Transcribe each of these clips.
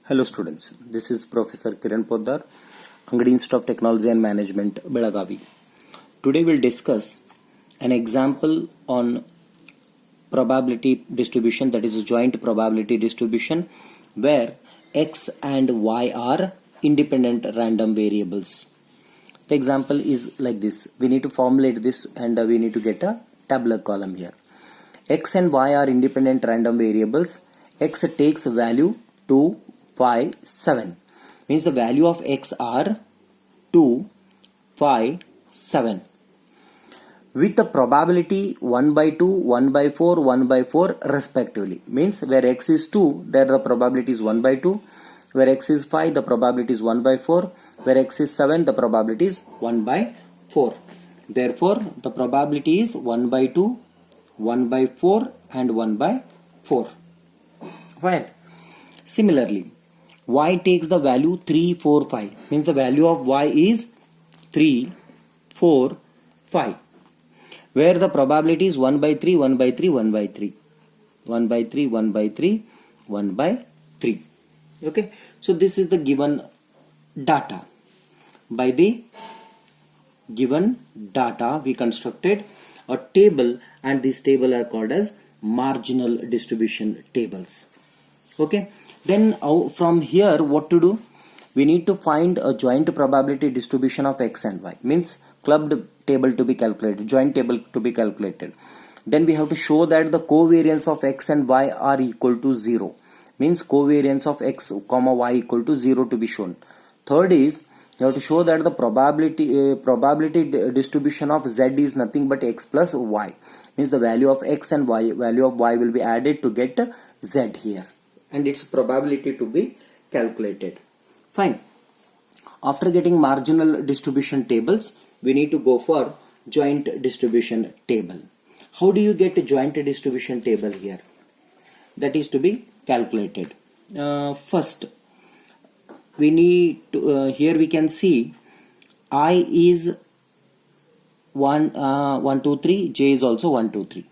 Hello students, this is Professor Kiran Poddar, Angadi Institute of Technology and Management, Belagavi. Today we'll discuss an example on probability distribution, that is a joint probability distribution where x and y are independent random variables. The example is like this. We need to formulate this and we need to get a tabular column here. X and y are independent random variables. X takes value 2, 5, 7. Means the value of x are 2, 5, 7. With the probability 1 by 2, 1 by 4, 1 by 4 respectively. Means where x is 2, there the probability is 1 by 2. Where x is 5, the probability is 1 by 4. Where x is 7, the probability is 1 by 4. Therefore, the probability is 1 by 2, 1 by 4 and 1 by 4. Right. Similarly, y takes the value 3, 4, 5. Means the value of y is 3, 4, 5. Where the probability is 1 by 3, 1 by 3, 1 by 3. 1 by 3, 1 by 3, 1 by 3. Okay. So this is the given data. By the given data, we constructed a table, and this table are called as marginal distribution tables. Okay. Then from here, what to do? We need to find a joint probability distribution of x and y. Means clubbed table to be calculated, joint table to be calculated. Then we have to show that the covariance of x and y are equal to 0. Means covariance of x comma y equal to 0 to be shown. Third is, you have to show that the probability distribution of z is nothing but x plus y. Means the value of x and y, value of y will be added to get z here, and its probability to be calculated. Fine. After getting marginal distribution tables, we need to go for joint distribution table. How do you get a joint distribution table here? That is to be calculated. First, we need to, here we can see I is 1, 2, 3, j is also 1, 2, 3.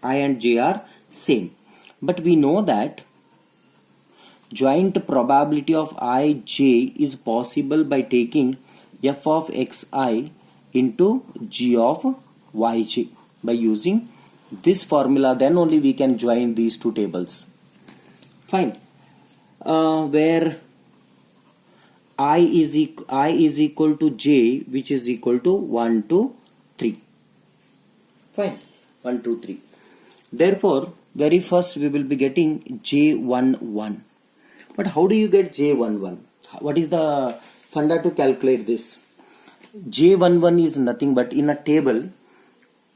I and j are same. But we know that joint probability of ij is possible by taking f of xi into g of yj. By using this formula, then only we can join these two tables. Fine. Where I is equal to j, which is equal to 1, 2, 3. Fine. 1, 2, 3. Therefore, very first we will be getting j11. But how do you get j11? What is the funda to calculate this? j11 is nothing but in a table.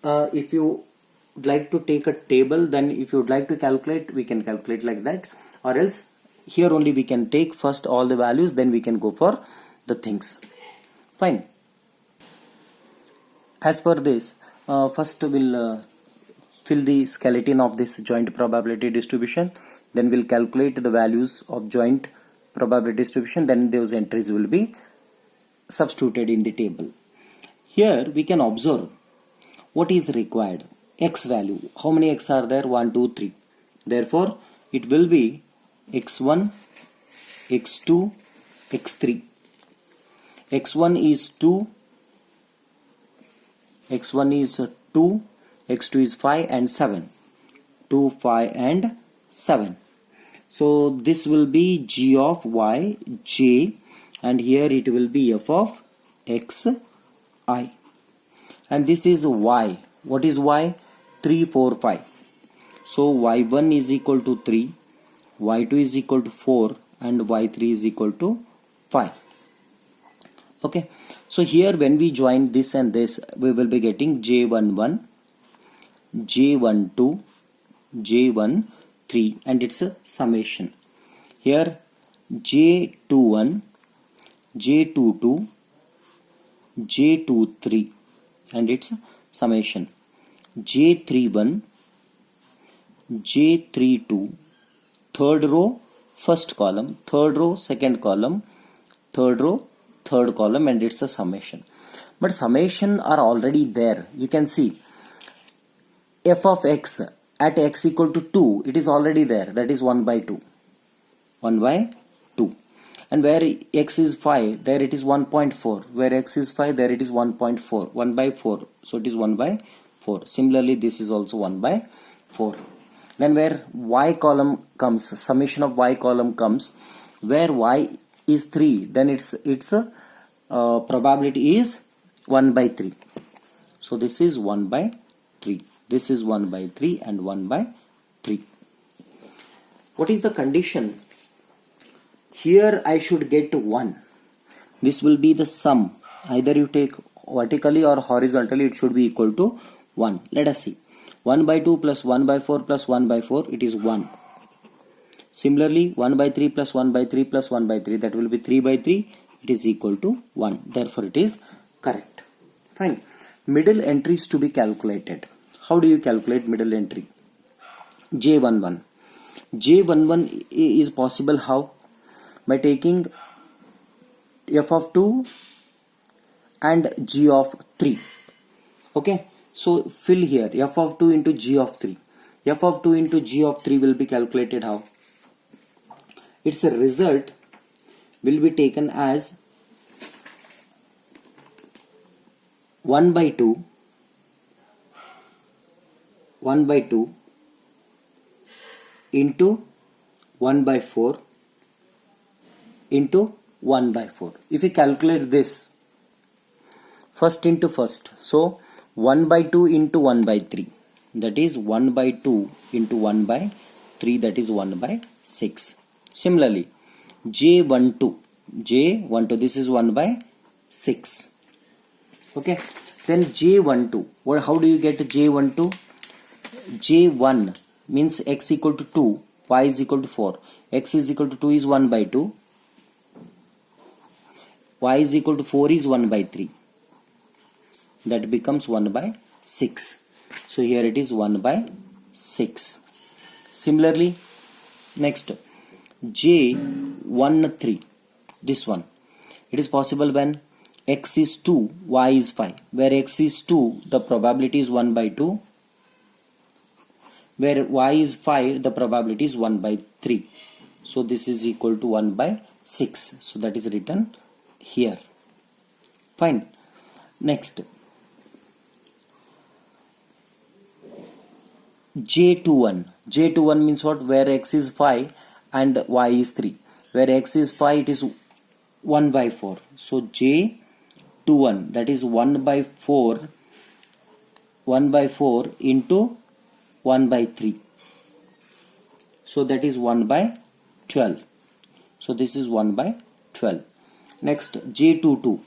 If you would like to take a table, then if you would like to calculate, we can calculate like that. Or else here only we can take first all the values, then we can go for the things. Fine. As per this, first we'll fill the skeleton of this joint probability distribution. Then we'll calculate the values of joint probability distribution. Then those entries will be substituted in the table. Here we can observe what is required. X value. How many x are there? 1, 2, 3. Therefore, it will be x1, x2, x3. x1 is 2, x1 is 2, x2 is 5 and 7. 2, 5 and 7. So this will be g of y, j, and here it will be f of x, I. And this is y. What is y? 3, 4, 5. So y1 is equal to 3, y2 is equal to 4, and y3 is equal to 5. Okay. So here when we join this and this, we will be getting j11, j12, j13, and it's a summation. Here j21, j22, j23, and it's a summation. j31, j32, third row, first column, third row, second column, third row, third column, and it's a summation. But summation are already there. You can see f of x at x equal to 2, it is already there. That is 1 by 2. 1 by 2. And where x is 5, there it is 1.4. Where x is 5, there it is 1.4. 1 by 4. So it is 1 by 4. Similarly, this is also 1 by 4. Then where y column comes, summation of y column comes, where y is 3, then its probability is 1 by 3. So this is 1 by 3. This is 1 by 3 and 1 by 3. What is the condition? Here I should get 1. This will be the sum. Either you take vertically or horizontally, it should be equal to 1. Let us see. 1 by 2 plus 1 by 4 plus 1 by 4, it is 1. Similarly, 1 by 3 plus 1 by 3 plus 1 by 3, that will be 3 by 3, it is equal to 1. Therefore, it is correct. Fine. Middle entries to be calculated. How do you calculate middle entry? J11. J11 is possible how? By taking f of 2 and g of 3. Okay. So fill here f of 2 into g of 3. F of 2 into g of 3 will be calculated how? Its result will be taken as 1 by 2 into 1 by 4 into 1 by 4. If we calculate this first into first, so 1 by 2 into 1 by 3, that is 1 by 2 into 1 by 3, that is 1 by 6. Similarly, J12, this is 1 by 6. Okay, then J12, how do you get J12? J1 means x equal to 2, y is equal to 4. X is equal to 2 is 1 by 2. Y is equal to 4 is 1 by 3. That becomes 1 by 6. So here it is 1 by 6. Similarly, next J13, this one. It is possible when x is 2, y is 5. Where x is 2, the probability is 1 by 2. Where y is 5, the probability is 1 by 3. So this is equal to 1 by 6. So that is written here. Fine. Next, J21. J21 means what? Where x is 5 and y is 3. Where x is 5, it is 1 by 4. So J21, that is 1 by 4 into 1 by 3. So that is 1 by 12. So this is 1 by 12. Next, J22.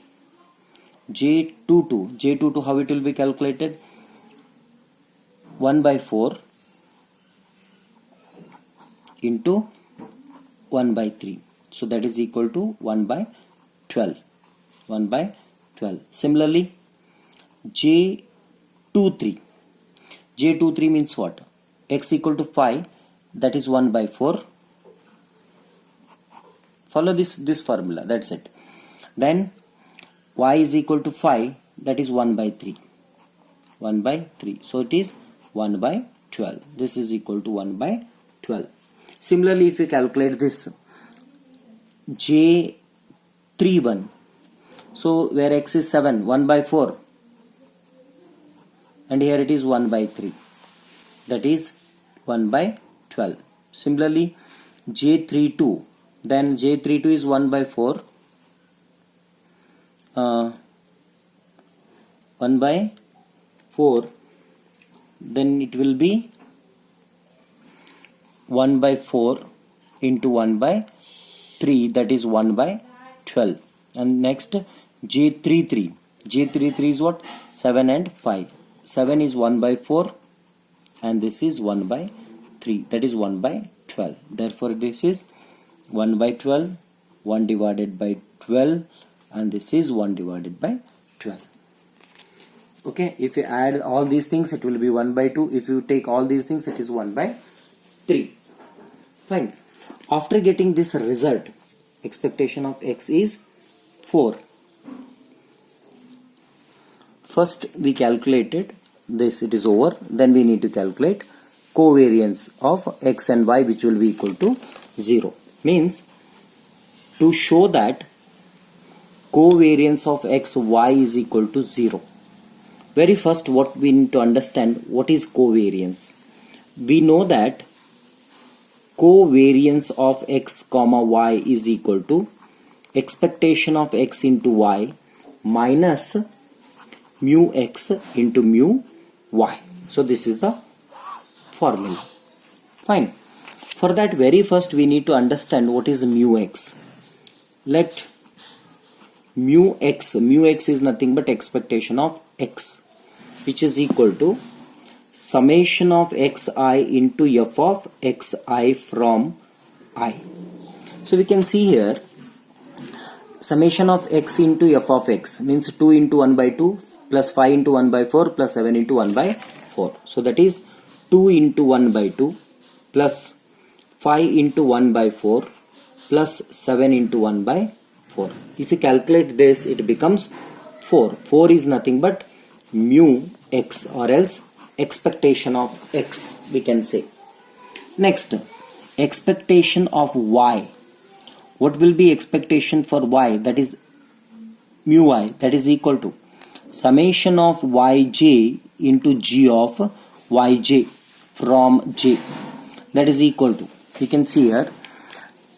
J22, how it will be calculated? 1 by 4 into 1 by 3. So that is equal to 1 by 12. 1 by 12. Similarly, J23. J23 means what? X equal to 5, that is 1 by 4. Follow this formula, that's it. Then y is equal to 5, that is 1 by 3. 1 by 3. So it is 1 by 12. This is equal to 1 by 12. Similarly, if you calculate this J31, so where x is 7, 1 by 4, and here it is 1 by 3, that is 1 by 12. Similarly, J32, then J32 is 1 by 4, 1 by 4, then it will be 1 by 4 into 1 by 3, that is 1 by 12. And next, J33. J33 is what? 7 and 5. 7 is 1 by 4 and this is 1 by 3, that is 1 by 12. Therefore this is 1 by 12, 1 divided by 12, and this is 1 divided by 12. Okay, if you add all these things, it will be 1 by 2. If you take all these things, it is 1 by 3. Fine. After getting this result, expectation of x is 4. First we calculated this, it is over. Then we need to calculate covariance of x and y, which will be equal to 0. Means to show that covariance of x y is equal to 0. Very first, what we need to understand, what is covariance. We know that covariance of x comma y is equal to expectation of x into y minus mu x into mu y. So this is the formula. Fine. For that, very first we need to understand what is mu x. Let mu x is nothing but expectation of x, which is equal to summation of xi into f of xi from I. So we can see here, summation of x into f of x means 2 into 1 by 2 plus 5 into 1 by 4 plus 7 into 1 by 4. So that is 2 into 1 by 2 plus 5 into 1 by 4 plus 7 into 1 by 4. If you calculate this, it becomes 4. 4 is nothing but mu x, or else expectation of x, we can say. Next, expectation of y. What will be expectation for y? That is mu y, that is equal to summation of yj into g of yj from j, that is equal to, you can see here,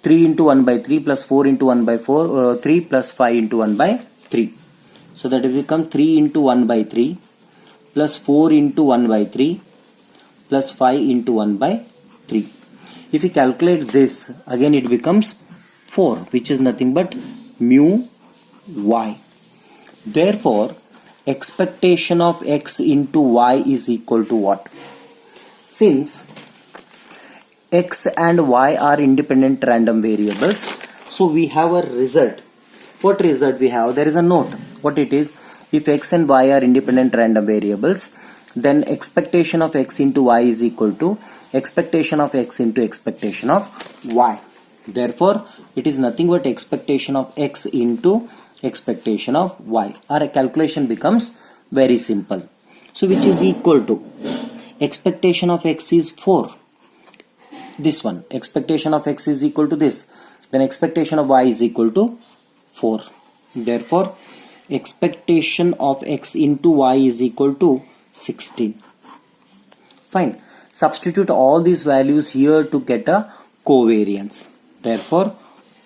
3 into 1 by 3 plus 4 into 1 by 4, 3 plus 5 into 1 by 3. So that will become 3 into 1 by 3 plus 4 into 1 by 3 plus 5 into 1 by 3. If you calculate this, again it becomes 4, which is nothing but mu y. Therefore, expectation of x into y is equal to what? Since x and y are independent random variables, so we have a result. What result we have? There is a note. What it is? If x and y are independent random variables, then expectation of x into y is equal to expectation of x into expectation of y. Therefore, it is nothing but expectation of x into expectation of y. Our calculation becomes very simple. So which is equal to, expectation of x is 4. This one, expectation of x is equal to this. Then expectation of y is equal to 4. Therefore, expectation of x into y is equal to 16. Fine. Substitute all these values here to get a covariance. Therefore,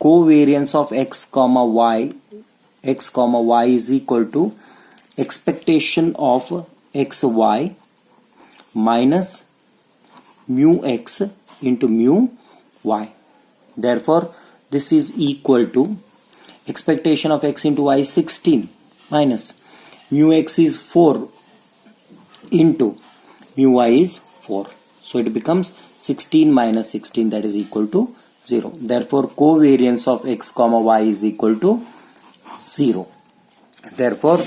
covariance of x comma y is equal to expectation of xy minus mu x into mu y. Therefore, this is equal to expectation of x into y is 16 minus mu x is 4 into mu y is 4. So it becomes 16 minus 16, that is equal to 0. Therefore, covariance of x comma y is equal to 0. Therefore,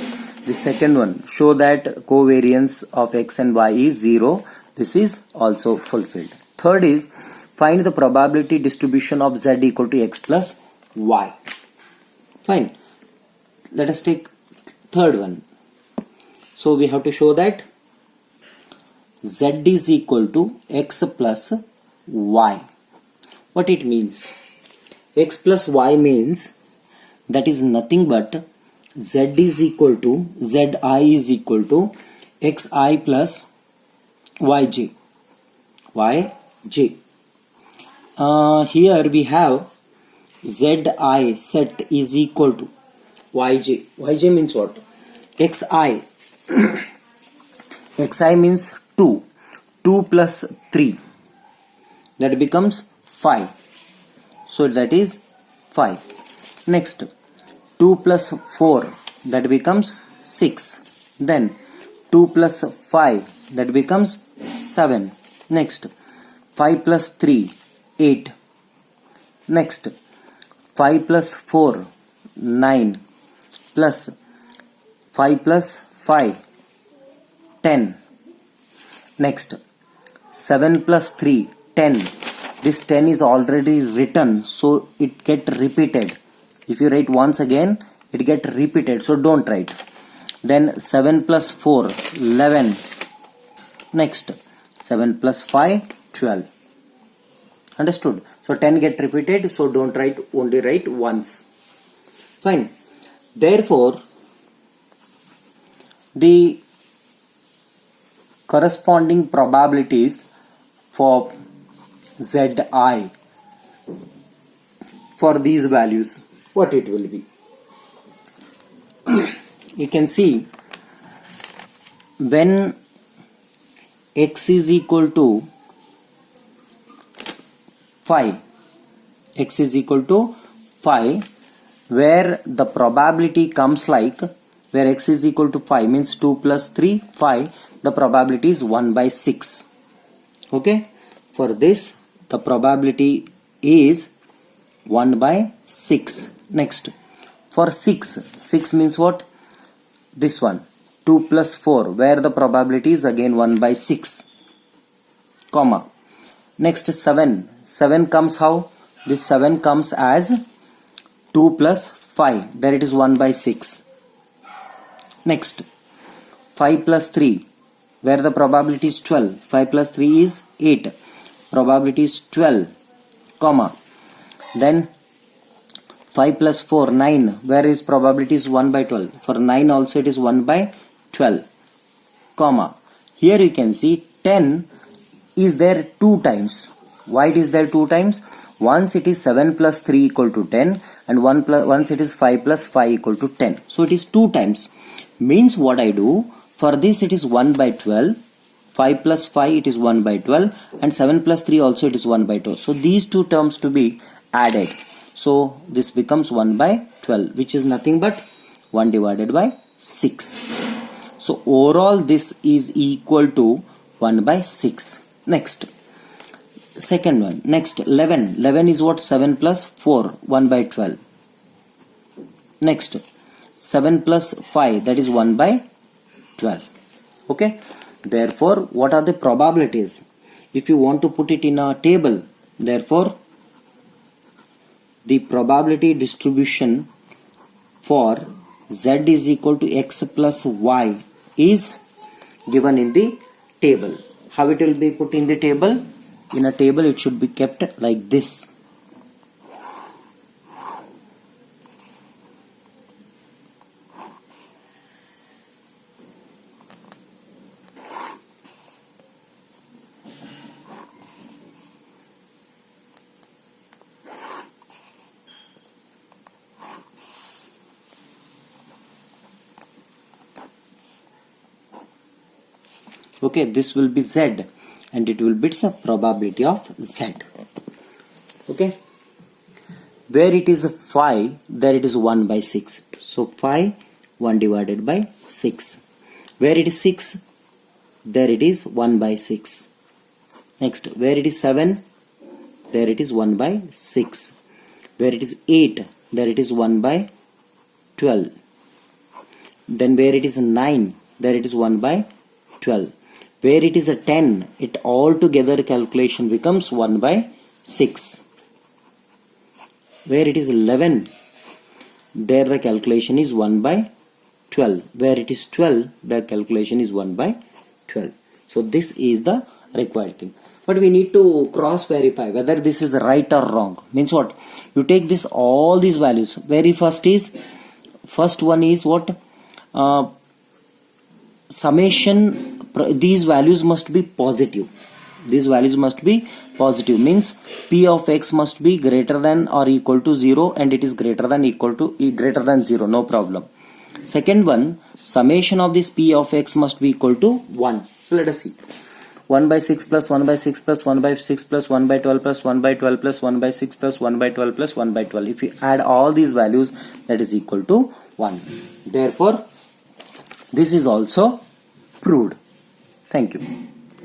the second one, show that covariance of x and y is 0. This is also fulfilled. Third is, find the probability distribution of z equal to x plus y. Fine. Let us take third one. So we have to show that z is equal to x plus y. What it means? X plus y means that is nothing but z is equal to, zi is equal to xi plus yj. Yj. Here we have zi set is equal to yj. Yj means what? Xi. Xi means 2. 2 plus 3. That becomes 5. So that is 5. Next, 2 plus 4. That becomes 6. Then 2 plus 5. That becomes 7. Next, 5 plus 3. 8. Next, 5 plus 4. 9. Plus 5 plus 5. 10. Next, 7 plus 3. 10. This 10 is already written, so it get repeated. If you write once again, it get repeated, so don't write. Then 7 plus 4, 11. Next, 7 plus 5, 12. Understood? So So 10 get repeated, so don't write, only write once. Fine. Therefore, the corresponding probabilities for Zi for these values, what it will be. You can see when x is equal to 5, x is equal to 5, where the probability comes like, where x is equal to 5 means 2 plus 3, 5, the probability is 1 by 6. Okay, for this the probability is 1 by 6. Next, for 6 means what? This one, 2 plus 4, where the probability is again 1 by 6, comma. Next, 7 comes how? This 7 comes as 2 plus 5, there it is 1 by 6. Next, 5 plus 3, where the probability is 12, 5 plus 3 is 8, probability is 12, comma. Then 5 plus 4, 9, where is probability is 1 by 12, for 9 also it is 1 by 12, comma. Here you can see 10 is there 2 times. Why it is there 2 times? Once it is 7 plus 3 equal to 10, and once it is 5 plus 5 equal to 10. So it is 2 times. Means what I do, for this it is 1 by 12, 5 plus 5 it is 1 by 12, and 7 plus 3 also it is 1 by 2. So these two terms to be added. So this becomes 1 by 12, which is nothing but 1 divided by 6. So overall this is equal to 1 by 6. Next, second one. Next, 11. 11 is what? 7 plus 4, 1 by 12. Next, 7 plus 5, that is 1 by 12. Okay. Therefore, what are the probabilities? If you want to put it in a table, therefore, the probability distribution for Z is equal to X plus Y is given in the table. How it will be put in the table? In a table it should be kept like this. Okay, this will be Z, and it will be a probability of Z. Okay, where it is 5, there it is 1 by 6. So 5, 1 divided by 6. Where it is 6, there it is 1 by 6. Next, where it is 7, there it is 1 by 6. Where it is 8, there it is 1 by 12. Then where it is 9, there it is 1 by 12. Where it is a 10, it altogether calculation becomes 1 by 6. Where it is 11, there the calculation is 1 by 12. Where it is 12, the calculation is 1 by 12. So this is the required thing. But we need to cross verify whether this is right or wrong. Means what? You take this all these values. Very first one is what? Summation. These values must be positive. These values must be positive, means p of x must be greater than or equal to 0, and it is greater than equal to greater than 0, no problem. Second one, summation of this p of x must be equal to 1. So let us see. 1 by 6 plus 1 by 6 plus 1 by 6 plus 1 by 12 plus 1 by 12 plus 1 by 6 plus 1 by 12 plus 1 by 12. If you add all these values, that is equal to 1. Therefore, this is also proved. Thank you.